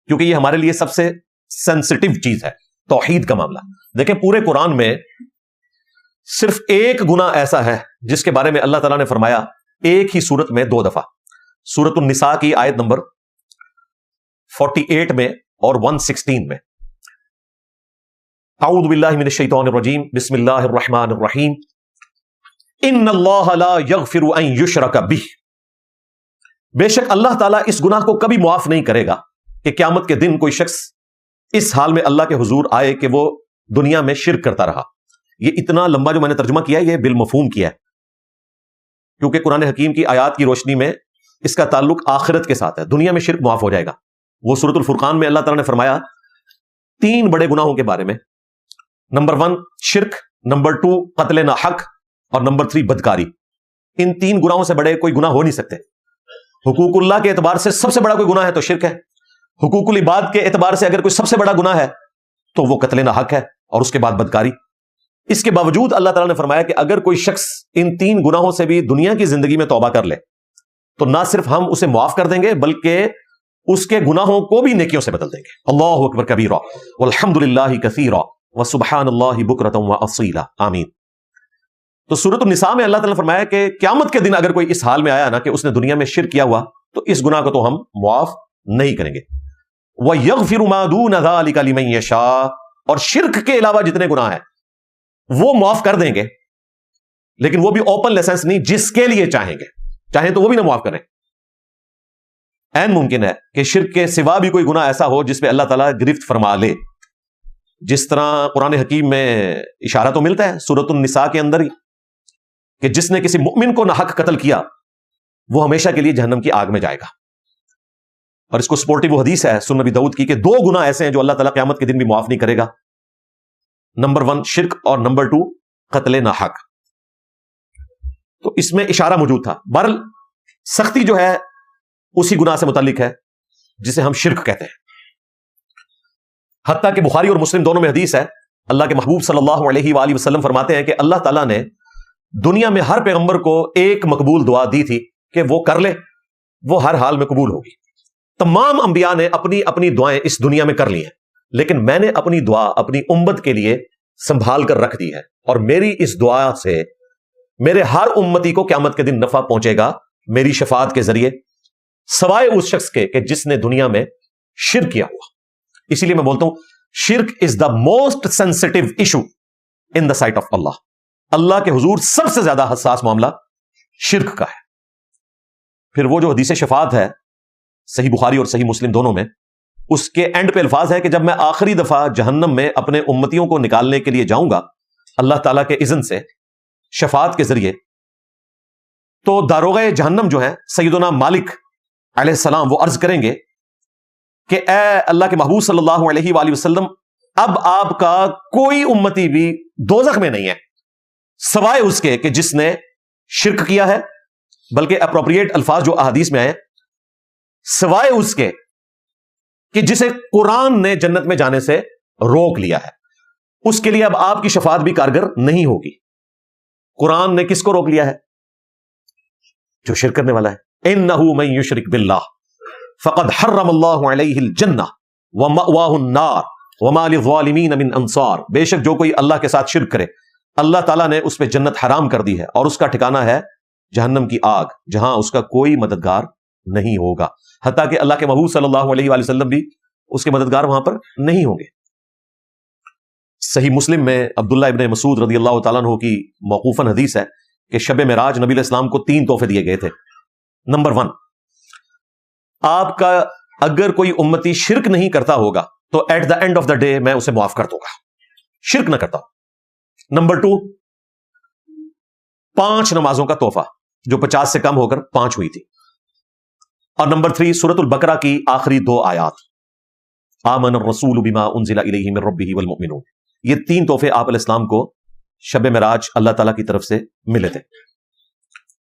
کیونکہ یہ ہمارے لیے سب سے سینسٹیو چیز ہے، توحید کا معاملہ۔ دیکھیں پورے قرآن میں صرف ایک گناہ ایسا ہے جس کے بارے میں اللہ تعالیٰ نے فرمایا ایک ہی سورت میں 2 دفعہ، سورت النساء کی آیت نمبر 48 میں اور 116 میں۔ اعوذ باللہ من الشیطان الرجیم، بسم اللہ الرحمن الرحیم، ان اللہ لا یغفر ان یشرک بہ، بے شک اللہ تعالیٰ اس گناہ کو کبھی معاف نہیں کرے گا کہ قیامت کے دن کوئی شخص اس حال میں اللہ کے حضور آئے کہ وہ دنیا میں شرک کرتا رہا۔ یہ اتنا لمبا جو میں نے ترجمہ کیا ہے یہ بالمفہوم کیا ہے، کیونکہ قرآن حکیم کی آیات کی روشنی میں اس کا تعلق آخرت کے ساتھ ہے، دنیا میں شرک معاف ہو جائے گا۔ وہ سورۃ الفرقان میں اللہ تعالیٰ نے فرمایا 3 بڑے گناہوں کے بارے میں، نمبر 1 شرک، نمبر 2 قتل ناحق، اور نمبر 3 بدکاری۔ ان 3 گناہوں سے بڑے کوئی گناہ ہو نہیں سکتے۔ حقوق اللہ کے اعتبار سے سب سے بڑا کوئی گناہ ہے تو شرک ہے، حقوق العباد کے اعتبار سے اگر کوئی سب سے بڑا گناہ ہے تو وہ قتل ناحق ہے، اور اس کے بعد بدکاری۔ اس کے باوجود اللہ تعالیٰ نے فرمایا کہ اگر کوئی شخص ان 3 گناہوں سے بھی دنیا کی زندگی میں توبہ کر لے تو نہ صرف ہم اسے معاف کر دیں گے بلکہ اس کے گناہوں کو بھی نیکیوں سے بدل دیں گے۔ اللہ اکبر کبیرہ والحمد للہ کثیرا وسبحان اللہ بکرۃ واصیلا، آمین۔ تو سورۃ النساء میں اللہ تعالیٰ نے فرمایا کہ قیامت کے دن اگر کوئی اس حال میں آیا نا کہ اس نے دنیا میں شرک کیا ہوا تو اس گناہ کو تو ہم معاف نہیں کریں گے۔ وَيَغْفِرُ مَا دُونَ ذَلِكَ لِمَن يَشَاءُ، اور شرک کے علاوہ جتنے گناہ ہیں وہ معاف کر دیں گے، لیکن وہ بھی اوپن لائسنس نہیں، جس کے لیے چاہیں گے، چاہیں تو وہ بھی نہ معاف کریں۔ عین ممکن ہے کہ شرک کے سوا بھی کوئی گناہ ایسا ہو جس پہ اللہ تعالیٰ گرفت فرما لے، جس طرح قرآن حکیم میں اشارہ تو ملتا ہے سورۃ النساء کے اندر ہی کہ جس نے کسی مؤمن کو ناحق قتل کیا وہ ہمیشہ کے لیے جہنم کی آگ میں جائے گا۔ اور اس کو سپورٹی وہ حدیث ہے سنن نبی داؤد کی کہ 2 گناہ ایسے ہیں جو اللہ تعالیٰ قیامت کے دن بھی معاف نہیں کرے گا، نمبر 1 شرک اور نمبر 2 قتل ناحق۔ تو اس میں اشارہ موجود تھا۔ بہرحال سختی جو ہے اسی گناہ سے متعلق ہے جسے ہم شرک کہتے ہیں، حتیٰ کہ بخاری اور مسلم دونوں میں حدیث ہے، اللہ کے محبوب صلی اللہ علیہ وآلہ وسلم فرماتے ہیں کہ اللہ تعالیٰ نے دنیا میں ہر پیغمبر کو ایک مقبول دعا دی تھی کہ وہ کر لے، وہ ہر حال میں قبول ہوگی۔ تمام انبیاء نے اپنی اپنی دعائیں اس دنیا میں کر لی ہیں، لیکن میں نے اپنی دعا اپنی امت کے لیے سنبھال کر رکھ دی ہے، اور میری اس دعا سے میرے ہر امتی کو قیامت کے دن نفع پہنچے گا میری شفاعت کے ذریعے، سوائے اس شخص کے کہ جس نے دنیا میں شرک کیا ہوا۔ اسی لیے میں بولتا ہوں شرک is the most sensitive issue in the sight of Allah. Allah کے حضور سب سے زیادہ حساس معاملہ شرک کا ہے۔ پھر وہ جو حدیث شفاعت ہے صحیح بخاری اور صحیح مسلم دونوں میں، اس کے اینڈ پہ الفاظ ہے کہ جب میں آخری دفعہ جہنم میں اپنے امتیوں کو نکالنے کے لیے جاؤں گا اللہ تعالیٰ کے اذن سے شفاعت کے ذریعے، تو داروغہ جہنم جو ہے سیدنا مالک علیہ السلام وہ عرض کریں گے کہ اے اللہ کے محبوب صلی اللہ علیہ وآلہ وسلم، اب آپ کا کوئی امتی بھی دوزخ میں نہیں ہے سوائے اس کے کہ جس نے شرک کیا ہے، بلکہ اپروپریٹ الفاظ جو احادیث میں آئے، سوائے اس کے کہ جسے قرآن نے جنت میں جانے سے روک لیا ہے، اس کے لیے اب آپ کی شفاعت بھی کارگر نہیں ہوگی۔ قرآن نے کس کو روک لیا ہے؟ جو شرک کرنے والا ہے۔ انہ من یشرک باللہ فقد حرم اللہ علیہ الجنہ ومأواہ النار وما للظالمین من انصار، بے شک جو کوئی اللہ کے ساتھ شرک کرے اللہ تعالیٰ نے اس پہ جنت حرام کر دی ہے، اور اس کا ٹھکانہ ہے جہنم کی آگ، جہاں اس کا کوئی مددگار نہیں ہوگا، حتیٰ کہ اللہ کے محبوب صلی اللہ علیہ وآلہ وسلم بھی اس کے مددگار وہاں پر نہیں ہوں گے۔ صحیح مسلم میں عبداللہ ابن مسعود رضی اللہ تعالیٰ عنہ کی موقوفاً حدیث ہے کہ شب معراج نبی علیہ السلام کو 3 تحفے دیے گئے تھے۔ نمبر 1، آپ کا اگر کوئی امتی شرک نہیں کرتا ہوگا تو at the end of the day میں اسے معاف کر دوں گا، شرک نہ کرتا ہوں۔ نمبر 2، 5 نمازوں کا تحفہ جو 50 سے کم ہو کر 5 ہوئی تھی۔ اور نمبر 3 سورۃ البقرہ کی آخری 2 آیات، آمن الرسول بما انزل الیہ من ربہ والمؤمنون، یہ 3 تحفے آپ علیہ السلام کو شب معراج اللہ تعالیٰ کی طرف سے ملے تھے۔